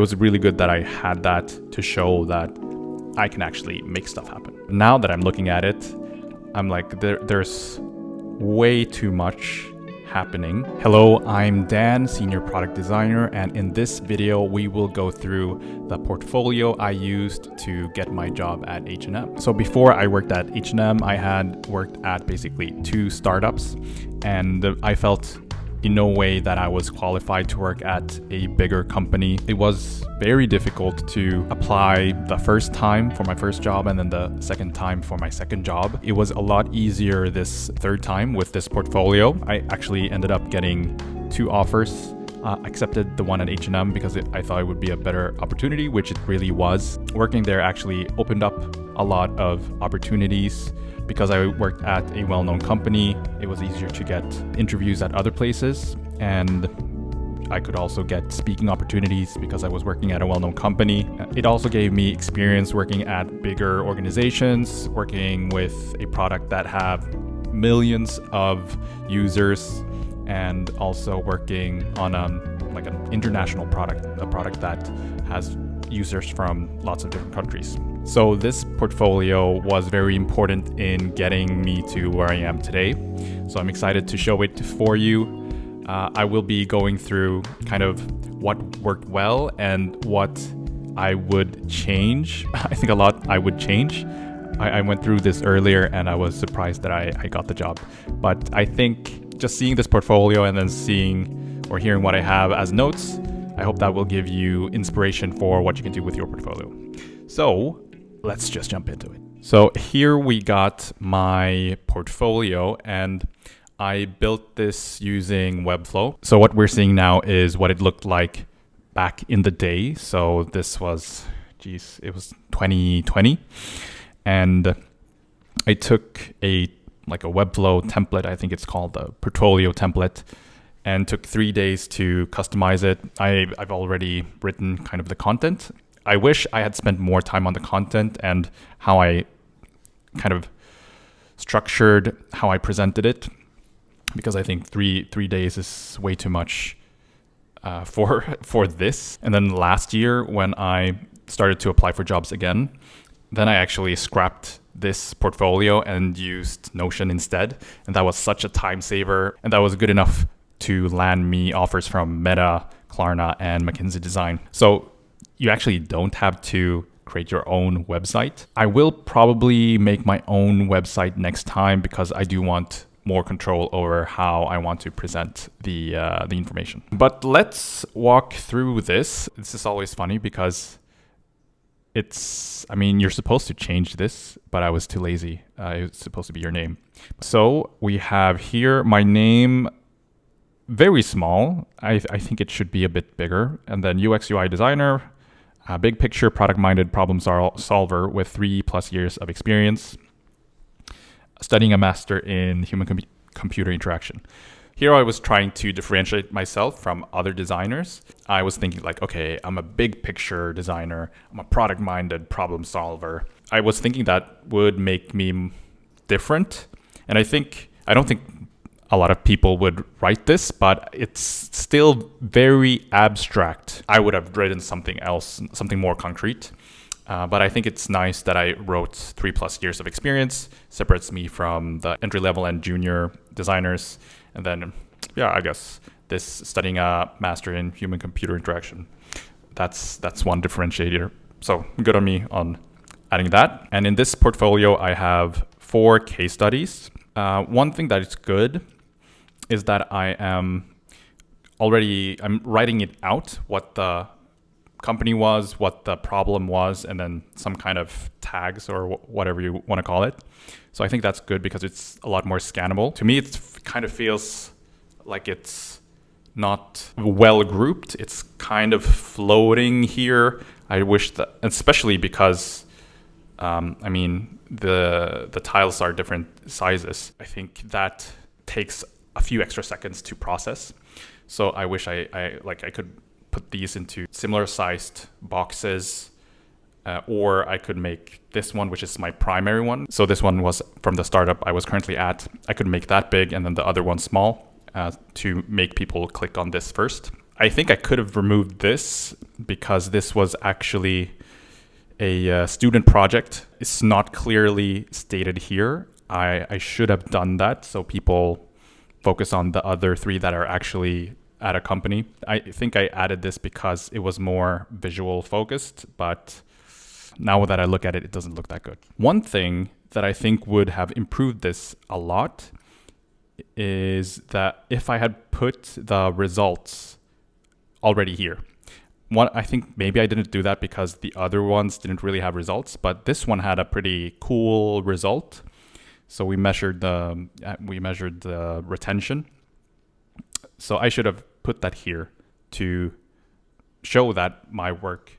It was really good that I had that to show that I can actually make stuff happen. Now that I'm looking at it, I'm like, there's way too much happening. Hello, I'm Dan, Senior Product Designer, and in this video, we will go through the portfolio I used to get my job at H&M. So before I worked at H&M, I had worked at basically 2 startups, and I felt in no way that I was qualified to work at a bigger company. It was very difficult to apply the first time for my first job and then the second time for my second job. It was a lot easier this third time with this portfolio. I actually ended up getting 2 offers. Accepted the one at H&M because I thought it would be a better opportunity, which it really was. Working there actually opened up a lot of opportunities. Because I worked at a well-known company, it was easier to get interviews at other places, and I could also get speaking opportunities because I was working at a well-known company. It also gave me experience working at bigger organizations, working with a product that have millions of users, and also working on like an international product, a product that has users from lots of different countries. So this portfolio was very important in getting me to where I am today. So I'm excited to show it for you. I will be going through kind of what worked well and what I would change. I think a lot I would change. I went through this earlier and I was surprised that I got the job. But I think just seeing this portfolio and then seeing or hearing what I have as notes, I hope that will give you inspiration for what you can do with your portfolio. So let's just jump into it. So here we got my portfolio, and I built this using Webflow. So what we're seeing now is what it looked like back in the day. So this was, it was 2020. And I took a Webflow template, I think it's called the portfolio template, and took 3 days to customize it. I've already written kind of the content. I wish I had spent more time on the content and how I kind of structured how I presented it, because I think three days is way too much for this. And then last year when I started to apply for jobs again, then I actually scrapped this portfolio and used Notion instead. And that was such a time saver, and that was good enough to land me offers from Meta, Klarna, and McKinsey Design. So you actually don't have to create your own website. I will probably make my own website next time because I do want more control over how I want to present the information. But let's walk through this. This is always funny because you're supposed to change this, but I was too lazy. It's supposed to be your name. So we have here my name, very small. I think it should be a bit bigger. And then UX UI designer, big picture, product-minded problem solver with 3+ years of experience, studying a master in human-computer interaction. Here I was trying to differentiate myself from other designers. I was thinking like, okay, I'm a big picture designer. I'm a product-minded problem solver. I was thinking that would make me different. And I don't think a lot of people would write this, but it's still very abstract. I would have written something else, something more concrete. But I think it's nice that I wrote 3+ years of experience, separates me from the entry-level and junior designers. And then, I guess this studying a master in human-computer interaction, that's one differentiator. So good on me on adding that. And in this portfolio, I have 4 case studies. One thing that is good is that I'm writing it out, what the company was, what the problem was, and then some kind of tags or whatever you want to call it. So I think that's good because it's a lot more scannable. To me, it kind of feels like it's not well grouped. It's kind of floating here. I wish that, especially because, the tiles are different sizes. I think that takes a few extra seconds to process. So I wish I could put these into similar sized boxes, or I could make this one, which is my primary one. So this one was from the startup I was currently at. I could make that big and then the other one small to make people click on this first. I think I could have removed this because this was actually a student project. It's not clearly stated here. I should have done that so people focus on the other three that are actually at a company. I think I added this because it was more visual focused, but now that I look at it, it doesn't look that good. One thing that I think would have improved this a lot is that if I had put the results already here. I think maybe I didn't do that because the other ones didn't really have results, but this one had a pretty cool result. So we measured the retention. So I should have put that here to show that my work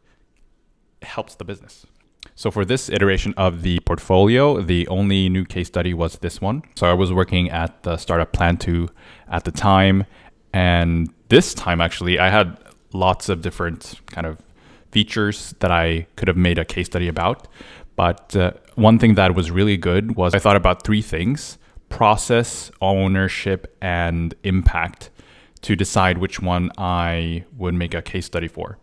helps the business. So for this iteration of the portfolio, the only new case study was this one. So I was working at the startup Plan 2 at the time. And this time, actually, I had lots of different kind of features that I could have made a case study about. But one thing that was really good was I thought about three things: process, ownership, and impact, to decide which one I would make a case study for.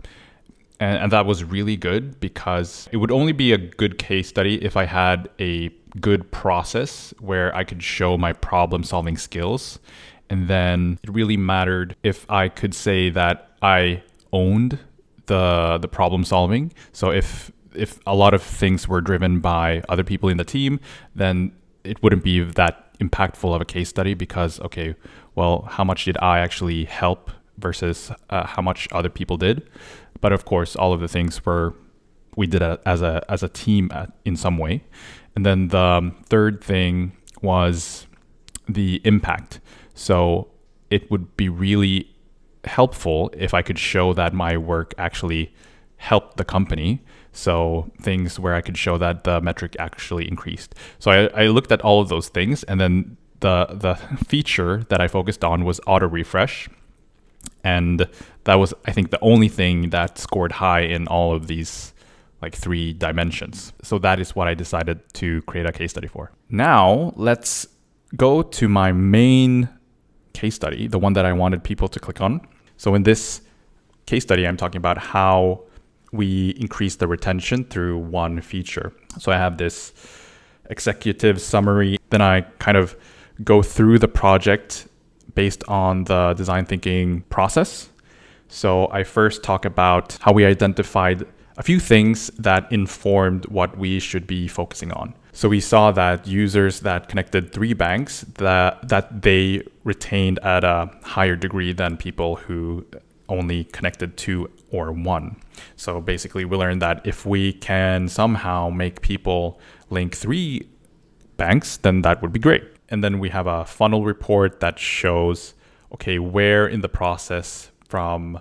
And that was really good because it would only be a good case study if I had a good process where I could show my problem solving skills. And then it really mattered if I could say that I owned the problem solving. So if a lot of things were driven by other people in the team, then it wouldn't be that impactful of a case study because, okay, well, how much did I actually help versus how much other people did? But of course, all of the things we did as a team in some way. And then the third thing was the impact. So it would be really helpful if I could show that my work actually helped the company. So things where I could show that the metric actually increased. So I looked at all of those things, and then the feature that I focused on was auto refresh. And that was, I think, the only thing that scored high in all of these like 3 dimensions. So that is what I decided to create a case study for. Now let's go to my main case study, the one that I wanted people to click on. So in this case study, I'm talking about how we increase the retention through one feature. So I have this executive summary. Then I kind of go through the project based on the design thinking process. So I first talk about how we identified a few things that informed what we should be focusing on. So we saw that users that connected 3 banks, that they retained at a higher degree than people who only connected 2 or 1. So basically we learned that if we can somehow make people link 3 banks, then that would be great. And then we have a funnel report that shows, okay, where in the process from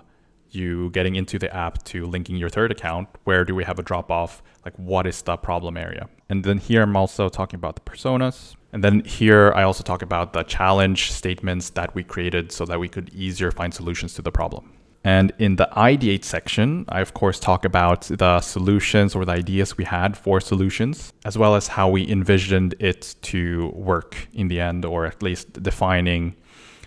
you getting into the app to linking your third account, where do we have a drop off? Like, what is the problem area? And then here I'm also talking about the personas. And then here I also talk about the challenge statements that we created so that we could easier find solutions to the problem. And in the ideate section, I of course talk about the solutions or the ideas we had for solutions, as well as how we envisioned it to work in the end, or at least defining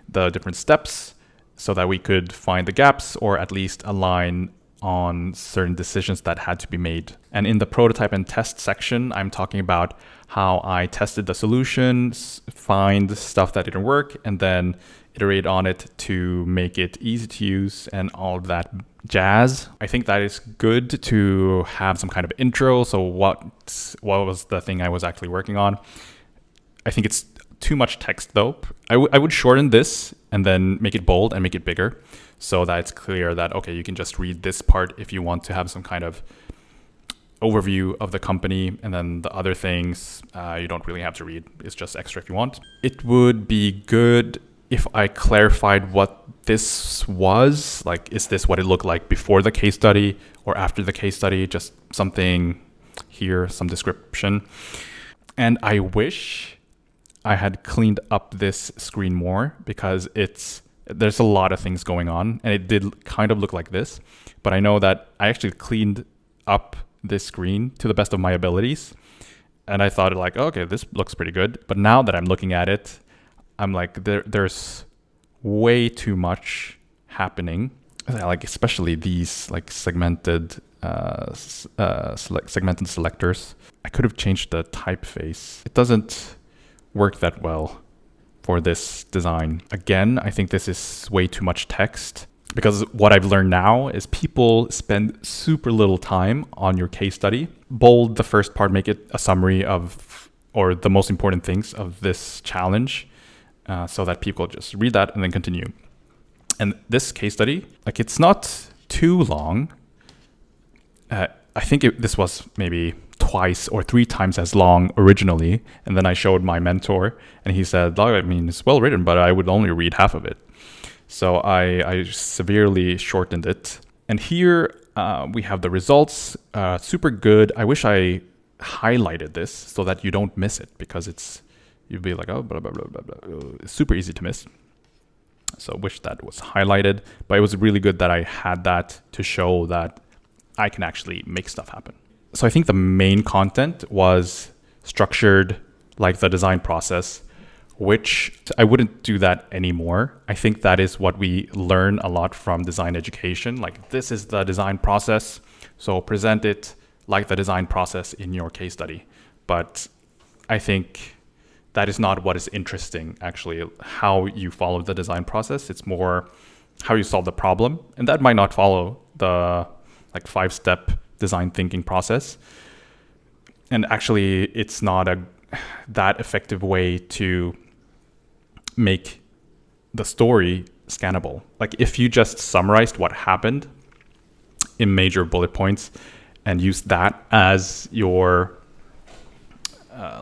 the different steps so that we could find the gaps or at least align on certain decisions that had to be made. And in the prototype and test section, I'm talking about how I tested the solutions, find stuff that didn't work, and then iterate on it to make it easy to use and all of that jazz. I think that is good to have some kind of intro. So what was the thing I was actually working on? I think it's too much text though. I would shorten this and then make it bold and make it bigger so that it's clear that, okay, you can just read this part if you want to have some kind of overview of the company, and then the other things you don't really have to read. It's just extra if you want. It would be good if I clarified what this was. Like, is this what it looked like before the case study or after the case study? Just something here, some description. And I wish I had cleaned up this screen more because there's a lot of things going on, and it did kind of look like this. But I know that I actually cleaned up this screen to the best of my abilities. And I thought like, okay, this looks pretty good. But now that I'm looking at it, I'm like, there's way too much happening. like especially these like segmented selectors. I could have changed the typeface. It doesn't work that well for this design. Again, I think this is way too much text, because what I've learned now is people spend super little time on your case study. Bold the first part, make it a summary of, or the most important things of this challenge, so that people just read that and then continue. And this case study, like, it's not too long. I think this was maybe twice or three times as long originally. And then I showed my mentor and he said, oh, I mean, it's well written, but I would only read half of it. So I severely shortened it. And here we have the results, super good. I wish I highlighted this so that you don't miss it, because you'd be like, oh, blah, blah, blah, blah, blah. It's super easy to miss. So I wish that was highlighted, but it was really good that I had that to show that I can actually make stuff happen. So I think the main content was structured like the design process, which I wouldn't do that anymore. I think that is what we learn a lot from design education. Like, this is the design process, so present it like the design process in your case study. But I think that is not what is interesting, actually, how you follow the design process. It's more how you solve the problem. And that might not follow the like 5-step design thinking process. And actually, it's not that effective way to make the story scannable. Like, if you just summarized what happened in major bullet points and used that as your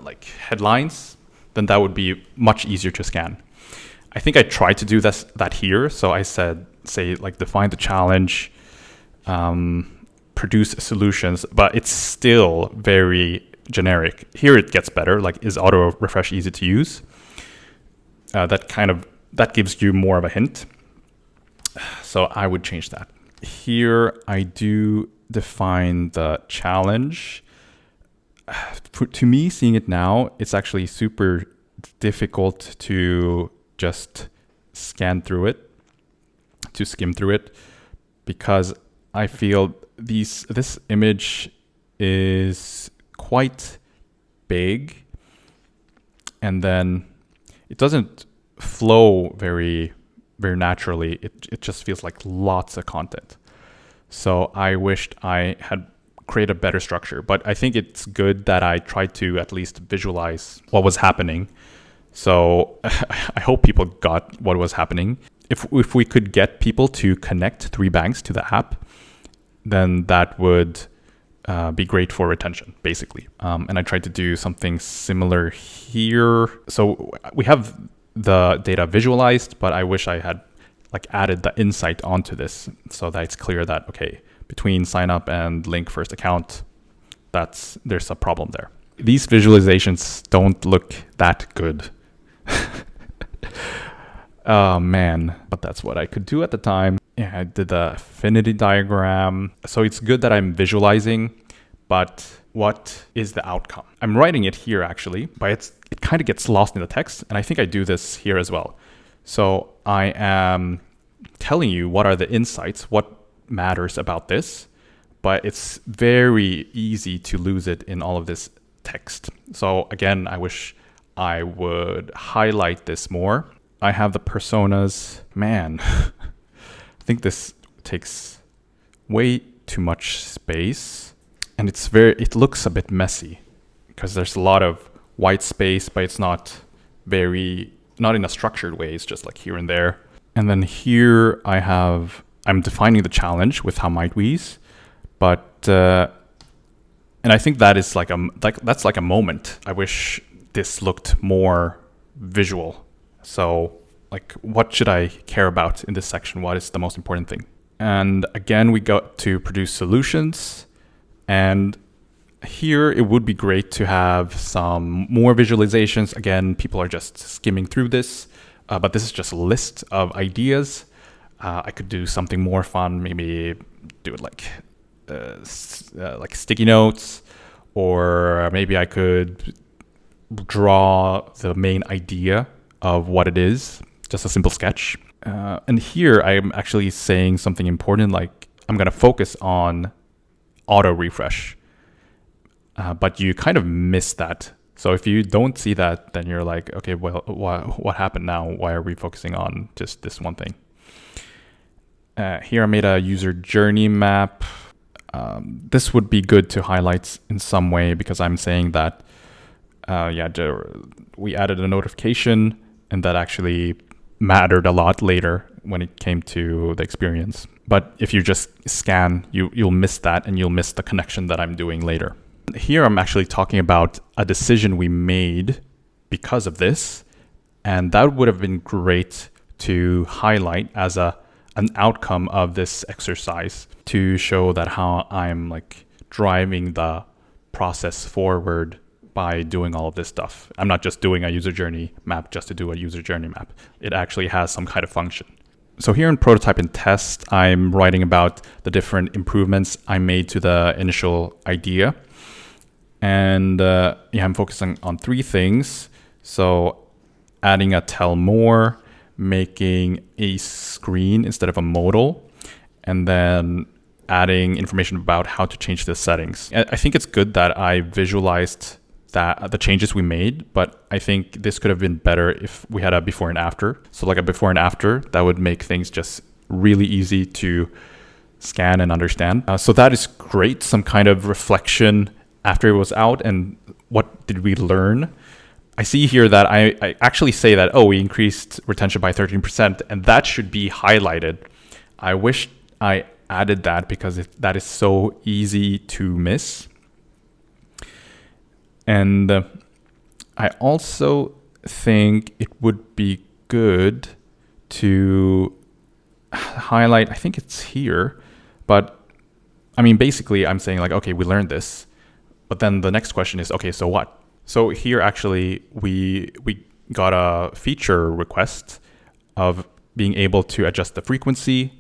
like headlines, then that would be much easier to scan. I think I tried to do that here. So I say like, define the challenge, produce solutions, but it's still very generic. Here it gets better. Like, is auto refresh easy to use? That gives you more of a hint. So I would change that. Here I do define the challenge. To me, seeing it now, it's actually super difficult to just skim through it, because I feel this image is quite big, and then it doesn't flow very, very naturally. It just feels like lots of content. So I wished I had create a better structure, but I think it's good that I tried to at least visualize what was happening. So I hope people got what was happening. If we could get people to connect 3 banks to the app, then that would be great for retention, basically. And I tried to do something similar here. So we have the data visualized, but I wish I had like added the insight onto this so that it's clear that, okay, between sign up and link first account, there's a problem there. These visualizations don't look that good. Oh man, but that's what I could do at the time. Yeah, I did the affinity diagram. So it's good that I'm visualizing, but what is the outcome? I'm writing it here actually, but it kind of gets lost in the text. And I think I do this here as well. So I am telling you what are the insights, what matters about this, but it's very easy to lose it in all of this text. So again, I wish I would highlight this more. I have the personas. Man, I think this takes way too much space, and it looks a bit messy because there's a lot of white space, but it's not in a structured way. It's just like here and there. And then here I'm defining the challenge with how might we's, but and I think that is that's like a moment. I wish this looked more visual. So like, what should I care about in this section? What is the most important thing? And again, we go to produce solutions, and here it would be great to have some more visualizations. Again, people are just skimming through this, but this is just a list of ideas. I could do something more fun, maybe do it like sticky notes, or maybe I could draw the main idea of what it is, just a simple sketch. And here I'm actually saying something important, like I'm going to focus on auto refresh. But you kind of miss that. So if you don't see that, then you're like, okay, well, what happened now? Why are we focusing on just this one thing? Here I made a user journey map. This would be good to highlight in some way because I'm saying that, we added a notification and that actually mattered a lot later when it came to the experience. But if you just scan, you'll miss that and you'll miss the connection that I'm doing later. Here I'm actually talking about a decision we made because of this, and that would have been great to highlight as an outcome of this exercise to show that how I'm like driving the process forward by doing all of this stuff. I'm not just doing a user journey map just to do a user journey map. It actually has some kind of function. So here in prototype and test, I'm writing about the different improvements I made to the initial idea. And I'm focusing on 3 things. So adding a tell more, making a screen instead of a modal, and then adding information about how to change the settings. I think it's good that I visualized that the changes we made, but I think this could have been better if we had a before and after. So like a before and after, that would make things just really easy to scan and understand. So that is great. Some kind of reflection after it was out and what did we learn. I see here that I actually say that, we increased retention by 13%, and that should be highlighted. I wish I added that because that is so easy to miss. And I also think it would be good to highlight, I think it's here, but I mean, basically I'm saying like, okay, we learned this, but then the next question is, okay, so what? So here actually we got a feature request of being able to adjust the frequency.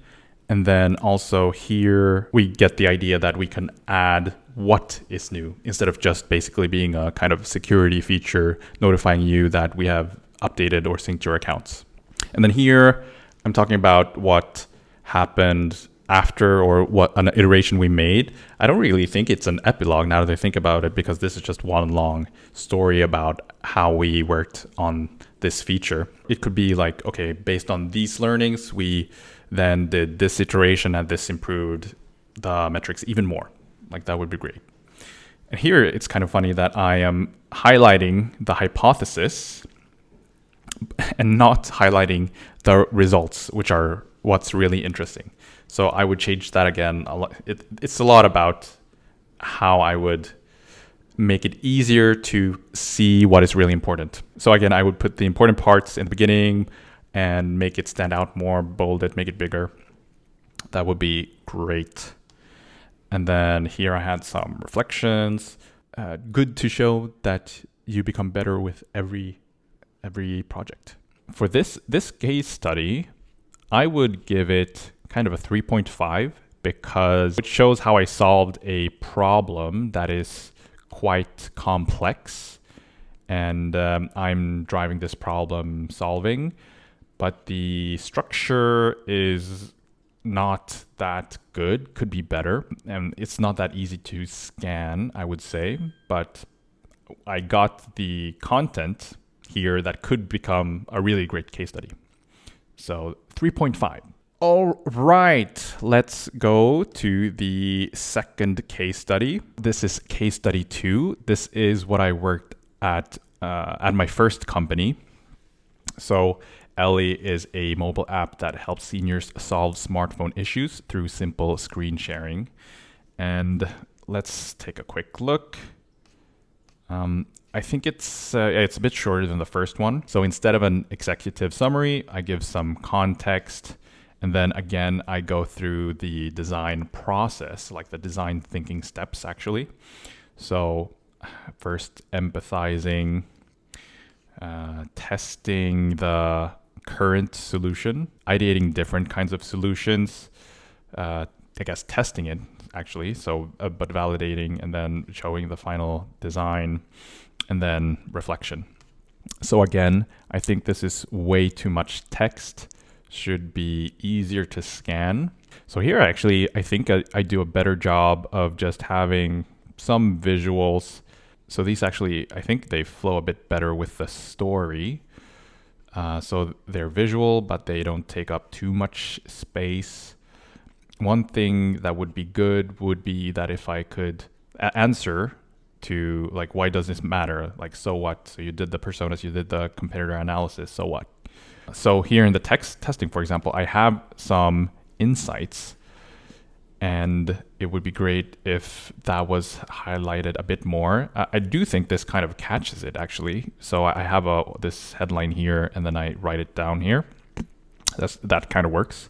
And then also here we get the idea that we can add what is new instead of just basically being a kind of security feature notifying you that we have updated or synced your accounts. And then here I'm talking about what happened after or what an iteration we made. I don't really think it's an epilogue now that I think about it, because this is just one long story about how we worked on this feature. It could be like, okay, based on these learnings, we then did this iteration and this improved the metrics even more. Like that would be great. And here it's kind of funny that I am highlighting the hypothesis and not highlighting the results, which are what's really interesting. So I would change that again. It's a lot about how I would make it easier to see what is really important. So again, I would put the important parts in the beginning and make it stand out more, bold it, make it bigger. That would be great. And then here I had some reflections. Good to show that you become better with every project. For this case study, I would give it kind of a 3.5 because it shows how I solved a problem that is quite complex, and I'm driving this problem solving, but the structure is not that good, could be better, and it's not that easy to scan, I would say, but I got the content here that could become a really great case study. So 3.5. All right, let's go to the second case study. This is case study 2. This is what I worked at my first company. So Ellie is a mobile app that helps seniors solve smartphone issues through simple screen sharing. And let's take a quick look. I think it's a bit shorter than the first one. So instead of an executive summary, I give some context. And then again, I go through the design process, like the design thinking steps, actually. So first empathizing, testing the current solution, ideating different kinds of solutions, I guess testing it, actually. So, but validating and then showing the final design and then reflection. So again, I think this is way too much text. should be easier to scan. So here actually, I think I do a better job of just having some visuals. So these actually, I think they flow a bit better with the story. So they're visual, but they don't take up too much space. One thing that would be good would be that if I could answer to like, why does this matter? Like, so what? So you did the personas, you did the competitor analysis, so what? So here in the text testing, for example, I have some insights, and it would be great if that was highlighted a bit more. I do think this kind of catches it actually. So I have this headline here, and then I write it down here. That kind of works,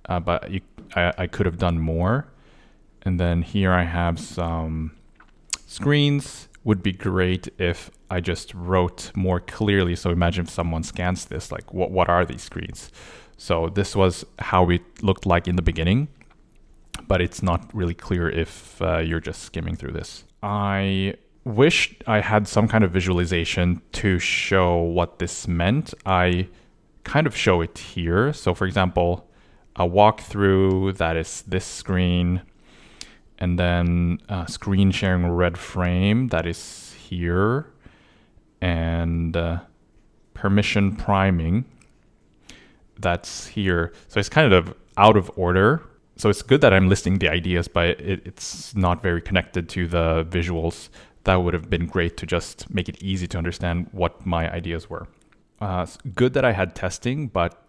but I could have done more. And then here I have some screens. Would be great if I just wrote more clearly. So imagine if someone scans this, like what are these screens? So this was how it looked like in the beginning, but it's not really clear if you're just skimming through this. I wish I had some kind of visualization to show what this meant. I kind of show it here. So for example, a walkthrough, that is this screen, and then screen sharing red frame, that is here, and permission priming, that's here. So it's kind of out of order. So it's good that I'm listing the ideas, but it's not very connected to the visuals. That would have been great to just make it easy to understand what my ideas were. It's good that I had testing, but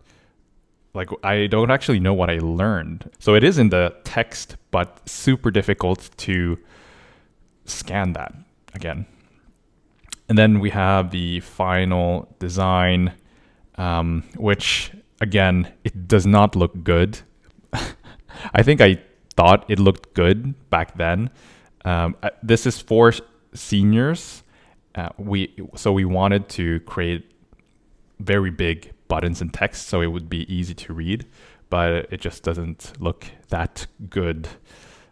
like I don't actually know what I learned. So it is in the text, but super difficult to scan that again. And then we have the final design, which again, it does not look good. I think I thought it looked good back then. This is for seniors. We wanted to create very big buttons and text so it would be easy to read, but it just doesn't look that good,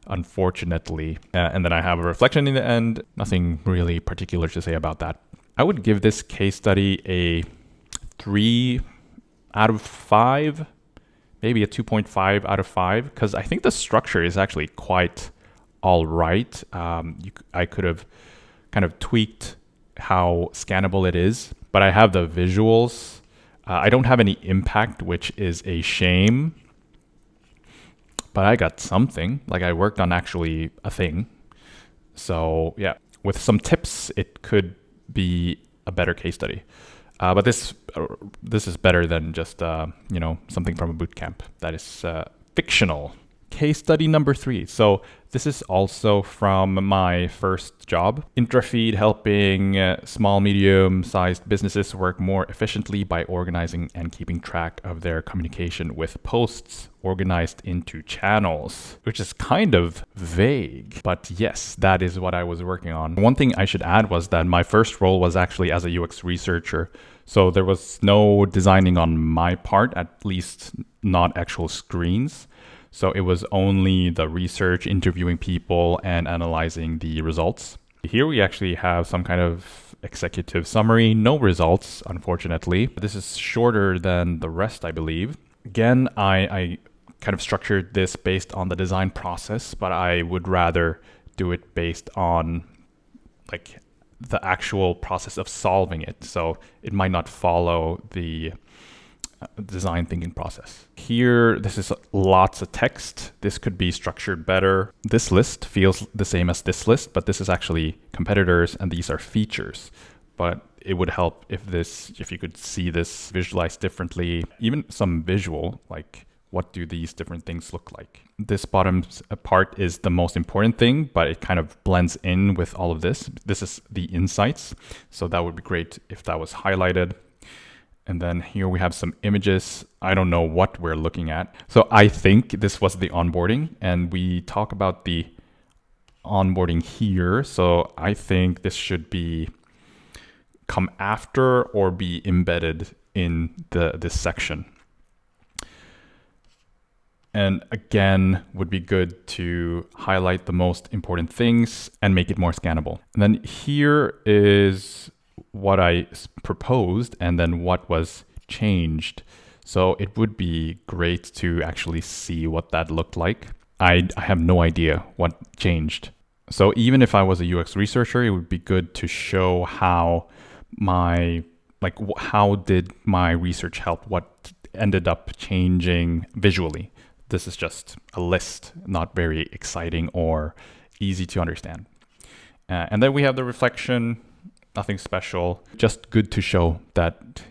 unfortunately. And then I have a reflection in the end. Nothing really particular to say about that. I would give this case study a 3 out of 5, maybe a 2.5 out of 5, because I think the structure is actually quite all right. I could have kind of tweaked how scannable it is, but I have the visuals. I don't have any impact, which is a shame, but I got something. Like I worked on actually a thing. So yeah, with some tips, it could be a better case study. But this is better than just something from a boot camp that is fictional. Case study number 3. So this is also from my first job. Intrafeed, helping small, medium-sized businesses work more efficiently by organizing and keeping track of their communication with posts organized into channels, which is kind of vague. But yes, that is what I was working on. One thing I should add was that my first role was actually as a UX researcher. So there was no designing on my part, at least not actual screens. So it was only the research, interviewing people, and analyzing the results. Here we actually have some kind of executive summary, no results, unfortunately. This is shorter than the rest, I believe. Again, I kind of structured this based on the design process, but I would rather do it based on like the actual process of solving it. So it might not follow the design thinking process. Here, this is lots of text. This could be structured better. This list feels the same as this list, but this is actually competitors and these are features. But it would help if you could see this visualized differently, even some visual, like what do these different things look like? This bottom part is the most important thing, but it kind of blends in with all of this. This is the insights. So that would be great if that was highlighted. And then here we have some images. I don't know what we're looking at. So I think this was the onboarding, and we talk about the onboarding here. So I think this should be come after or be embedded in this section. And again, would be good to highlight the most important things and make it more scannable. And then here is what I proposed and then what was changed. So it would be great to actually see what that looked like. I have no idea what changed. So even if I was a UX researcher, it would be good to show how how did my research help? What ended up changing visually? This is just a list, not very exciting or easy to understand. And then we have the reflection, nothing special, just good to show that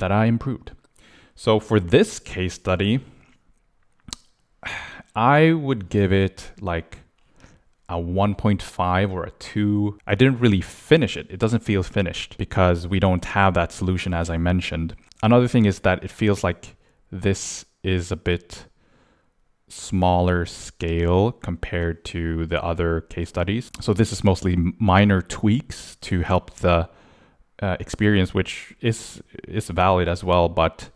I improved. So for this case study, I would give it like a 1.5 or a 2. I didn't really finish it. It doesn't feel finished because we don't have that solution as I mentioned. Another thing is that it feels like this is a bit smaller scale compared to the other case studies. So this is mostly minor tweaks to help the experience, which is valid as well, but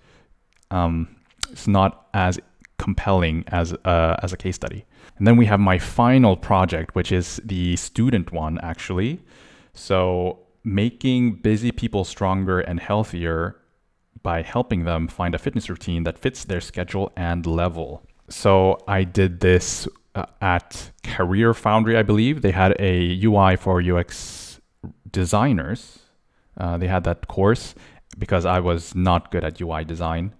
it's not as compelling as a case study. And then we have my final project, which is the student one actually. So making busy people stronger and healthier by helping them find a fitness routine that fits their schedule and level. So I did this at Career Foundry, I believe. They had a UI for UX designers. They had that course because I was not good at UI design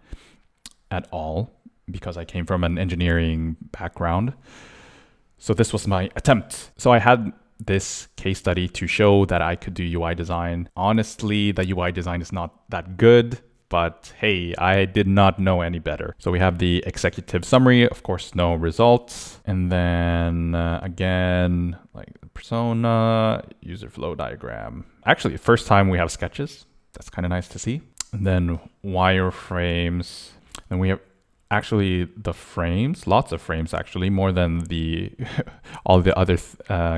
at all because I came from an engineering background. So this was my attempt. So I had this case study to show that I could do UI design. Honestly, the UI design is not that good, but hey, I did not know any better. So we have the executive summary, of course, no results. And then again, like the persona, user flow diagram. Actually, first time we have sketches. That's kind of nice to see. And then wireframes. And we have actually the frames, lots of frames actually, more than the all the other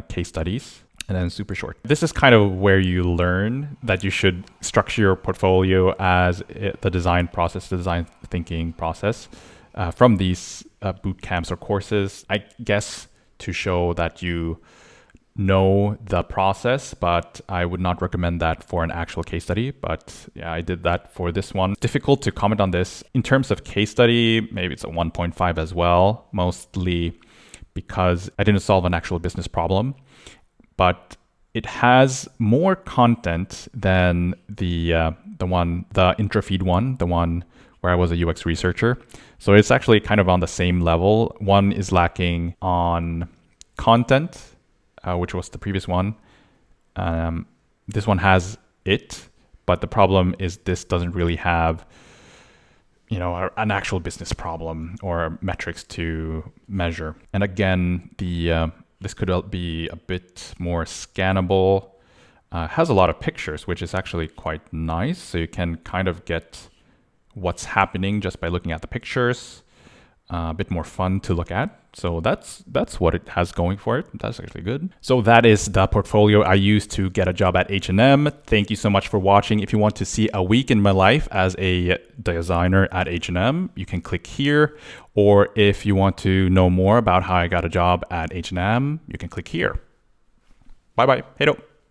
case studies. And then super short. This is kind of where you learn that you should structure your portfolio as the design process, the design thinking process from these boot camps or courses, I guess, to show that you know the process, but I would not recommend that for an actual case study. But yeah, I did that for this one. Difficult to comment on this. In terms of case study, maybe it's a 1.5 as well, mostly because I didn't solve an actual business problem. But it has more content than the intro feed one, the one where I was a UX researcher. So it's actually kind of on the same level. One is lacking on content, which was the previous one. This one has it, but the problem is this doesn't really have, an actual business problem or metrics to measure. And again, this could be a bit more scannable. Has a lot of pictures, which is actually quite nice. So you can kind of get what's happening just by looking at the pictures. A bit more fun to look at. So that's what it has going for it. That's actually good. So that is the portfolio I used to get a job at H&M. Thank you so much for watching. If you want to see a week in my life as a designer at H&M, you can click here. Or if you want to know more about how I got a job at H&M, you can click here. Bye bye. Hej då.